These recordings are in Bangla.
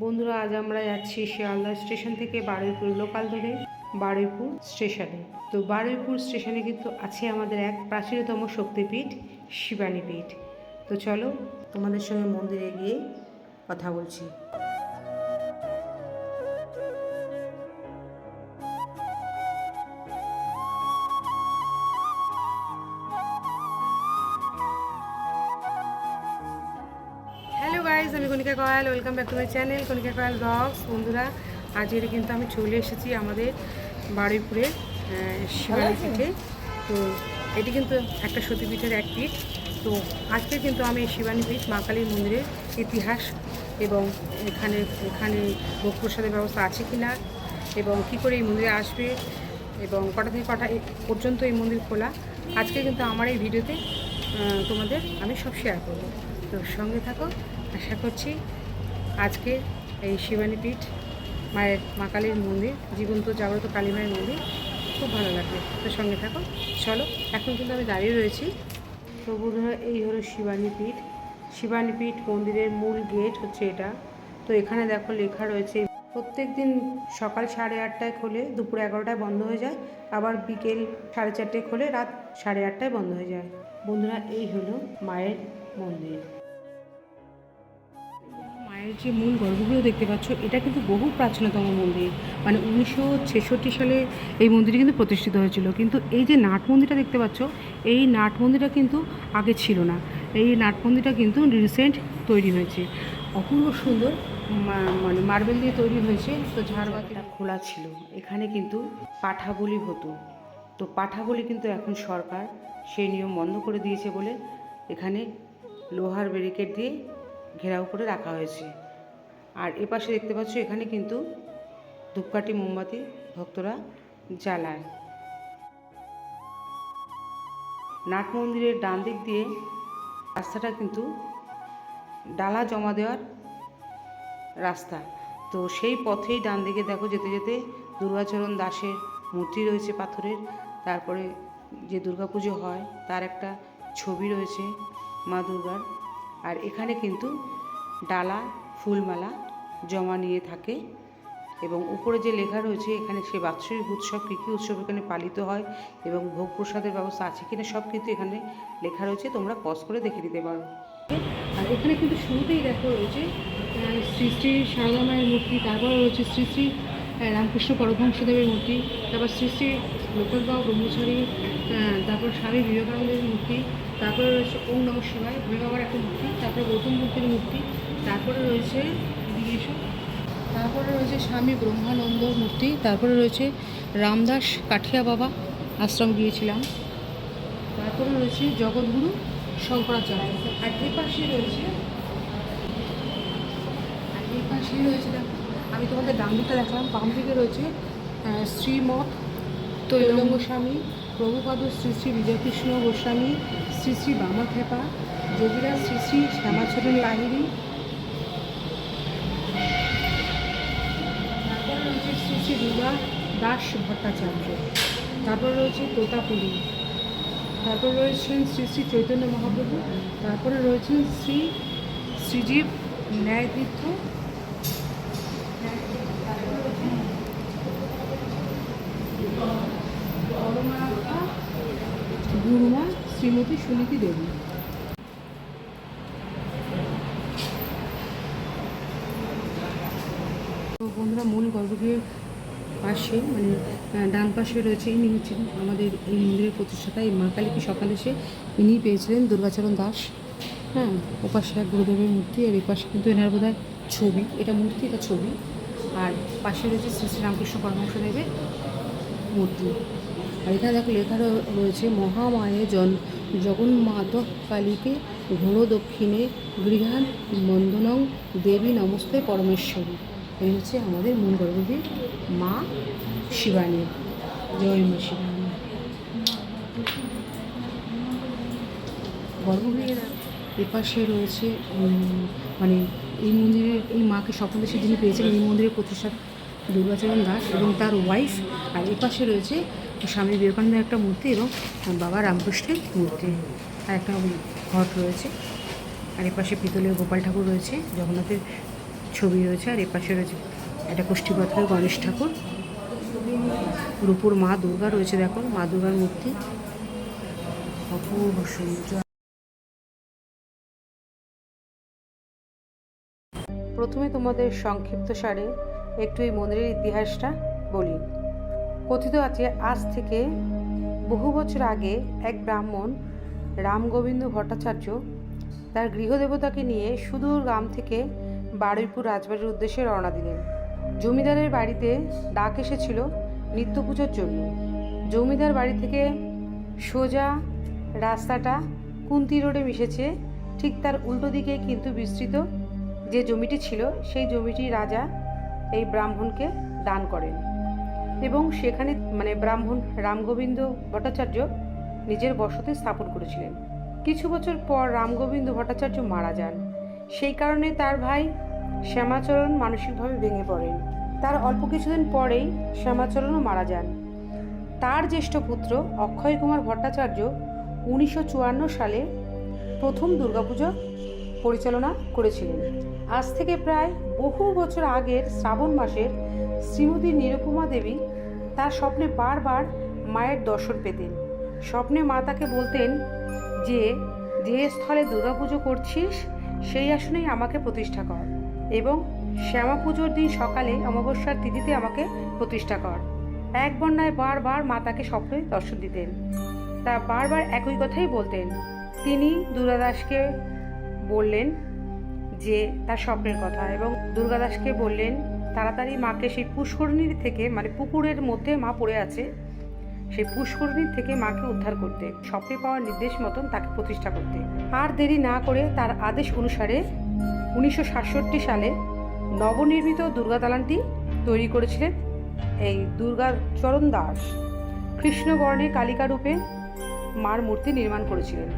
বন্ধুরা, আজ আমরা যাচ্ছি শিয়ালদা স্টেশন থেকে বারুইপুর লোকাল ধরে বারুইপুর স্টেশনে। তো বারুইপুর স্টেশনে কিন্তু আছে আমাদের এক প্রাচীনতম শক্তিপীঠ শিবানী পীঠ। তো চলো তোমাদের সঙ্গে মন্দিরে গিয়ে কথা বলছি। হ্যালো গাইজ, আমি Kanika Koyal, welcome back to my channel Kanika Koyal vlogs. বন্ধুরা, আজকের কিন্তু আমি চলে এসেছি আমাদের বারুইপুরের শিবানী পীঠে। তো এটি কিন্তু একটা সতীপীঠের এক পীঠ। তো আজকে কিন্তু আমি শিবানী পীঠ মা কালীর মন্দিরের ইতিহাস এবং এখানে এখানে ভোগ প্রসাদের ব্যবস্থা আছে কি না, এবং কী করে এই মন্দিরে আসবে, এবং কটা থেকে কটা পর্যন্ত এই মন্দির খোলা, আজকে কিন্তু আমার এই ভিডিওতে তোমাদের আমি সব শেয়ার করব। তো সঙ্গে থাকো। আশা করছি আজকে এই শিবানী পীঠ মায়ের মা কালীর মন্দির, জীবন্ত জাগ্রত কালী মায়ের মন্দির খুব ভালো লাগবে। তো সঙ্গে থাকো। চলো, এখন কিন্তু আমি দাঁড়িয়ে রয়েছি। তো বন্ধুরা, এই হলো শিবানী পীঠ। শিবানী পীঠ মন্দিরের মূল গেট হচ্ছে এটা। তো এখানে দেখো লেখা রয়েছে প্রত্যেক দিন সকাল 8:30টায় খোলে, দুপুর 11টায় বন্ধ হয়ে যায়, আবার বিকেল 4:30টায় খোলে, রাত 8:30টায় বন্ধ হয়ে যায়। বন্ধুরা, এই হলো মায়ের মন্দির। মায়ের যে মূল গর্ভগৃহ দেখতে পাচ্ছ, এটা কিন্তু বহু প্রাচীনতম মন্দির। মানে 1966 সালে এই মন্দিরটি কিন্তু প্রতিষ্ঠিত হয়েছিল। কিন্তু এই যে নাট মন্দিরটা দেখতে পাচ্ছ, এই নাট মন্দিরটা কিন্তু আগে ছিল না। এই নাট মন্দিরটা কিন্তু রিসেন্ট তৈরি হয়েছে। অপূর্ব সুন্দর, মানে মার্বেল দিয়ে তৈরি হয়েছে। তো ঝাড়বাতিটা খোলা ছিল, এখানে কিন্তু পাঠা বলি হতো। তো পাঠা বলি কিন্তু এখন সরকার সেই নিয়ম বন্ধ করে দিয়েছে বলে এখানে লোহার ব্যারিকেড দিয়ে ঘেরাও করে রাখা হয়েছে। আর এপাশে দেখতে পাচ্ছ, এখানে কিন্তু ধূপকাঠি মোমবাতি ভক্তরা জ্বালায়। নাট মন্দিরের ডান দিক দিয়ে রাস্তাটা কিন্তু ডালা জমা দেওয়ার রাস্তা। তো সেই পথেই ডান দিকে দেখো যেতে যেতে দুর্গাচরণ দাসের মূর্তি রয়েছে পাথরের। তারপরে যে দুর্গাপুজো হয় তার একটা ছবি রয়েছে মা দুর্গার। আর এখানে কিন্তু ডালা ফুলমালা জমা নিয়ে থাকে, এবং উপরে যে লেখা রয়েছে এখানে সে বাৎসরিক উৎসব কী কী উৎসব এখানে পালিত হয় এবং ভোগ প্রসাদের ব্যবস্থা আছে কিনা সব কিন্তু এখানে লেখা রয়েছে, তোমরা পজ করে দেখে দিতে পারো। আর এখানে কিন্তু শুরুতেই দেখো রয়েছে শ্রী শ্রী সারদা মায়ের মূর্তি, তারপরে রয়েছে শ্রী শ্রী রামকৃষ্ণ পরমহংসদেবের মূর্তি, তারপর শ্রী শ্রী লোকনাথ ব্রহ্মচারী, তারপর স্বামী বিবেকানন্দের মূর্তি, তারপরে রয়েছে ওম নমঃ শিবায় ভোলে বাবার একটা মূর্তি, তারপরে গৌতম বুদ্ধের মূর্তি, তারপরে রয়েছে তারপরে রয়েছে স্বামী ব্রহ্মানন্দর মূর্তি, তারপরে রয়েছে রামদাস কাঠিয়া বাবা আশ্রম গিয়েছিলাম, তারপরে রয়েছে জগৎগুরু শঙ্করাচার্য। আর এই পাশে রয়েছে দেখো, আমি তোমাদের ডান দিকটা দেখালাম, বাম দিকে রয়েছে শ্রীমঠ তৈলঙ্গ গোস্বামী, প্রভুপাদ শ্রী শ্রী বিজয়কৃষ্ণ গোস্বামী, শ্রী শ্রী বামাখ্যাপা, যোগীরাজ শ্রী শ্রী শ্যামাচরণ লাহিড়ী, তারপরে রয়েছে শ্রী শ্রী দুর্গা দাস ভট্টাচার্য, তারপরে রয়েছে তোতাপুরী, তারপরে রয়েছেন শ্রী শ্রী চৈতন্য মহাপ্রভু, তারপরে রয়েছেন শ্রী শ্রীজীব ন্যায়তীর্থ, গুরুমা শ্রীমতী সুনীতি দেবী। তো বন্ধুরা, মূল গর্ভগৃহের পাশে মানে ডান পাশে রয়েছে, ইনি হচ্ছেন আমাদের এই মন্দিরের প্রতিষ্ঠাতা। এই মা কালীকে সকালে এসে ইনিই পেয়েছিলেন, দুর্গাচরণ দাস। হ্যাঁ, ওপাশে এক গুরুদেবের মূর্তি, আর এই পাশে কিন্তু এনার বোধহয় ছবি, এটা মূর্তি, এটা ছবি। আর পাশে রয়েছে শ্রী শ্রী রামকৃষ্ণ পরমহংসদেবের মূর্তি। আর এখানে দেখো লেখা রয়েছে মহামায়ে জগন্মাত কালীকে ঘোর দক্ষিণে গৃহান বন্দনং দেবী নমস্তে পরমেশ্বরী। এই হচ্ছে আমাদের মূল গর্ভগৃহ মা শিবানী। জয় মা শিবানী। গর্ভগৃহের এপাশে রয়েছে মানে এই মন্দিরের এই মাকে স্বপ্ন দেশে যিনি পেয়েছেন, এই মন্দিরের প্রতিষ্ঠা দুর্গাচরণ দাস এবং তার ওয়াইফ। আর এপাশে রয়েছে স্বামী বিবেকানন্দের একটা মূর্তি এবং বাবা রামকৃষ্ণের মূর্তি, আর একটা ঘট রয়েছে। আর এপাশে পিতলের গোপাল ঠাকুর রয়েছে, জগন্নাথের ছবি রয়েছে, আর এপাশে রয়েছে একটা কোষ্ঠী পাথরের গণেশ ঠাকুর, রূপুর মা দুর্গা রয়েছে, দেখো মা দুর্গার মূর্তি, অপূর্ব সুন্দর। প্রথমে তোমাদের সংক্ষিপ্ত সারে একটু এই মন্দিরের ইতিহাসটা বলি। কথিত আছে আজ থেকে বহু বছর আগে এক ব্রাহ্মণ রামগোবিন্দ ভট্টাচার্য তার গৃহদেবতাকে নিয়ে সুদূর গ্রাম থেকে বারুইপুর রাজবাড়ির উদ্দেশ্যে রওনা দিলেন। জমিদারের বাড়িতে ডাক এসেছিল নিত্য পুজোর জন্য। জমিদার বাড়ি থেকে সোজা রাস্তাটা কুন্তি রোডে মিশেছে, ঠিক তার উল্টো দিকে কিন্তু বিস্তৃত যে জমিটি ছিল সেই জমিটি রাজা এই ব্রাহ্মণকে দান করেন এবং সেখানে ব্রাহ্মণ রামগোবিন্দ ভট্টাচার্য নিজের বসতি স্থাপন করেছিলেন। কিছু বছর পর রামগোবিন্দ ভট্টাচার্য মারা যান। সেই কারণে তার ভাই শ্যামাচরণ মানসিকভাবে ভেঙে পড়েন। তার অল্প কিছুদিন পরেই শ্যামাচরণও মারা যান। তার জ্যেষ্ঠ পুত্র অক্ষয় কুমার ভট্টাচার্য 1954 সালে প্রথম দুর্গাপুজো পরিচালনা করেছিলেন। আজ থেকে প্রায় বহু বছর আগের শ্রাবণ মাসের শ্রীমতী নিরুপমা দেবী তার স্বপ্নে বারবার মায়ের দর্শন পেতেন। স্বপ্নে মা তাকে বলতেন যে স্থলে দুর্গাপুজো করছিস সেই আসনেই আমাকে প্রতিষ্ঠা কর এবং শ্যামা পুজোর দিন সকালে অমাবস্যার তিথিতে আমাকে প্রতিষ্ঠা কর। এক বন্যায় বারবার মা তাকে স্বপ্নে দর্শন দিতেন। তা বারবার একই কথাই বলতেন। তিনি দুর্গাদাসকে বললেন যে তার স্বপ্নের কথা এবং দুর্গাদাসকে বললেন তাড়াতাড়ি মাকে সেই পুষ্করিণীর থেকে পুকুরের মধ্যে মা পড়ে আছে, সেই পুষ্করিণীর থেকে মাকে উদ্ধার করতে, স্বপ্নে পাওয়ার নির্দেশ মতন তাকে প্রতিষ্ঠা করতে। আর দেরি না করে তার আদেশ অনুসারে 1967 সালে নবনির্মিত দুর্গা দালানটি তৈরি করেছিলেন এই দুর্গাচরণ দাস। কৃষ্ণবর্ণে কালিকা রূপে মার মূর্তি নির্মাণ করেছিলেন।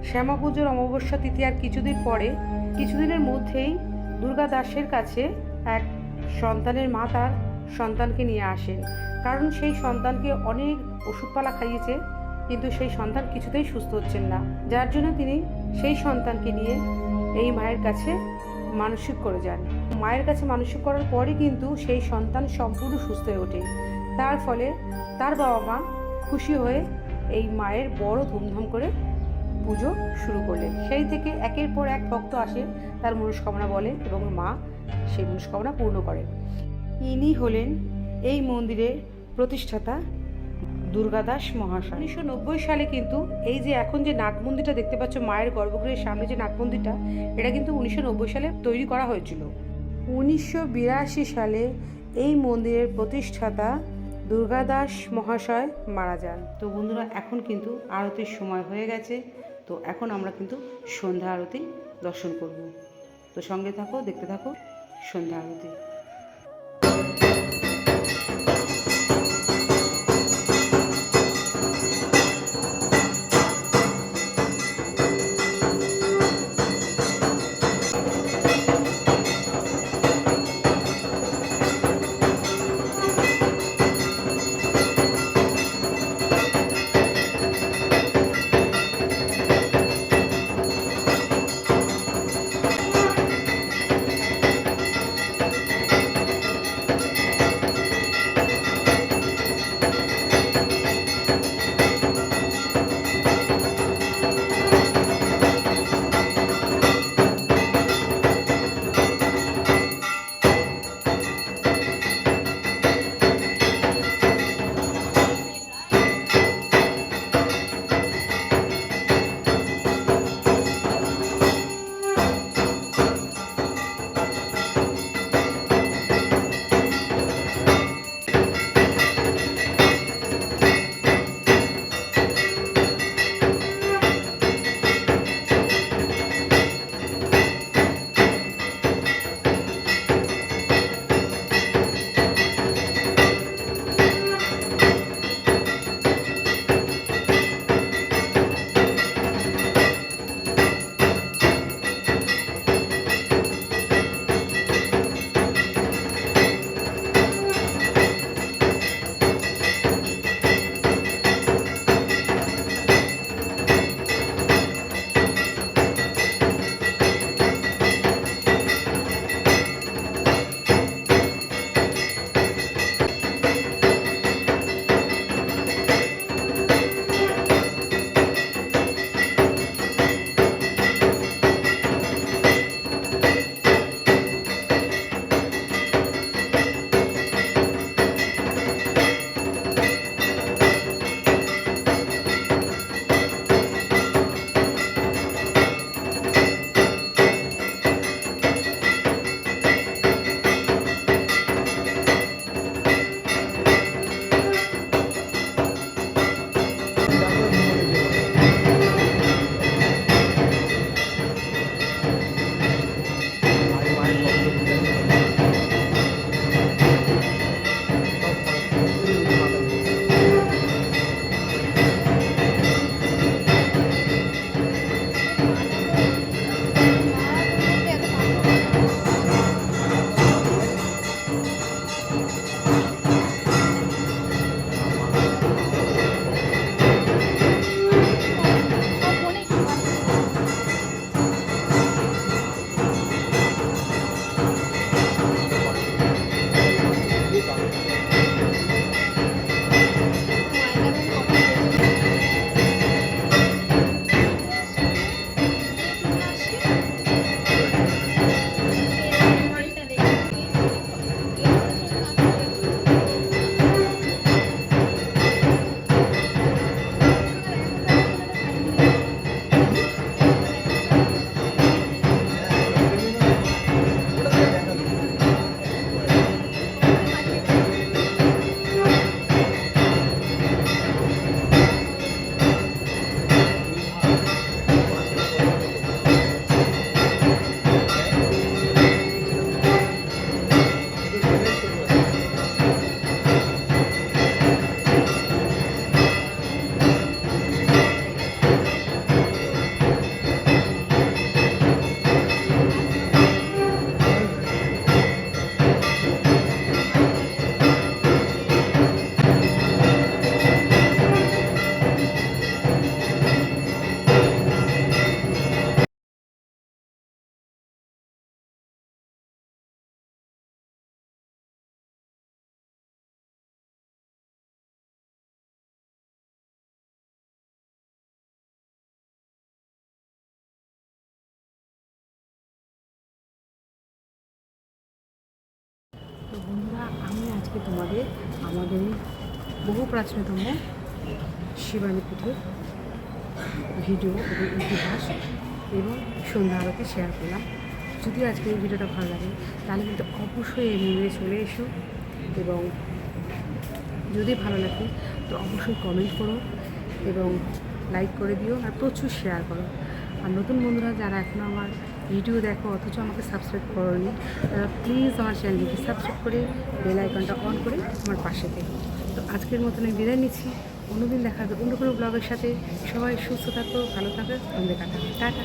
শ্যামা পুজোর অমাবস্যা তিথি আর কিছুদিনের মধ্যেই দুর্গা দাসের কাছে এক সন্তানের মা তার সন্তানকে নিয়ে আসেন, কারণ সেই সন্তানকে অনেক ওষুধপালা খাইয়েছে কিন্তু সেই সন্তান কিছুতেই সুস্থ হচ্ছেন না, যার জন্য তিনি সেই সন্তানকে নিয়ে এই মায়ের কাছে মানসিক করে যান। মায়ের কাছে মানসিক করার পরে কিন্তু সেই সন্তান সম্পূর্ণ সুস্থ হয়ে ওঠে। তার ফলে তার বাবা মা খুশি হয়ে এই মায়ের বড় ধুমধাম করে পুজো শুরু করলেন। সেই থেকে একের পর এক ভক্ত আসে, তার মনস্কামনা বলে এবং মা সেই মনস্কামনা পূর্ণ করে। ইনি হলেন এই মন্দিরের প্রতিষ্ঠাতা দুর্গাদাস মহাশয়। 1990 সালে কিন্তু এই যে এখন যে নাট মন্দিরটা দেখতে পাচ্ছ মায়ের গর্ভগৃহের সামনে যে নাট মন্দিরটা, এটা কিন্তু 1990 সালে তৈরি করা হয়েছিল। 1982 সালে এই মন্দিরের প্রতিষ্ঠাতা দুর্গাদাস মহাশয় মারা যান। তো বন্ধুরা, এখন কিন্তু আরতির সময় হয়ে গেছে। তো এখন আমরা কিন্তু সন্ধ্যা আরতি দর্শন করব। তো সঙ্গে থাকো, দেখতে থাকো সন্ধ্যা আরতি। বন্ধুরা, আমি আজকে তোমাদের আমাদের এই বহু প্রাচীনতম শিবানী পীঠের ভিডিও এবং ইতিহাস এবং সন্ধ্যা আরতি শেয়ার করলাম। যদি আজকে এই ভিডিওটা ভালো লাগে তাহলে কিন্তু অবশ্যই এই মন্দিরে চলে এসো, এবং যদি ভালো লাগে তো অবশ্যই কমেন্ট করো এবং লাইক করে দিও আর প্রচুর শেয়ার করো। আর নতুন বন্ধুরা যারা এখনও আমার ভিডিও দেখো অথচ আমাকে সাবস্ক্রাইব করোনি, তারা প্লিজ আমার চ্যানেলটিকে সাবস্ক্রাইব করে বেল আইকনটা অন করে আমার পাশে থেকো। তো আজকের মতন আমি বিদায় নিচ্ছি, অন্যদিন দেখা হবে অন্য কোনো ব্লগের সাথে। সবাই সুস্থ থাকো, ভালো থাকো, আমাদের টাটা।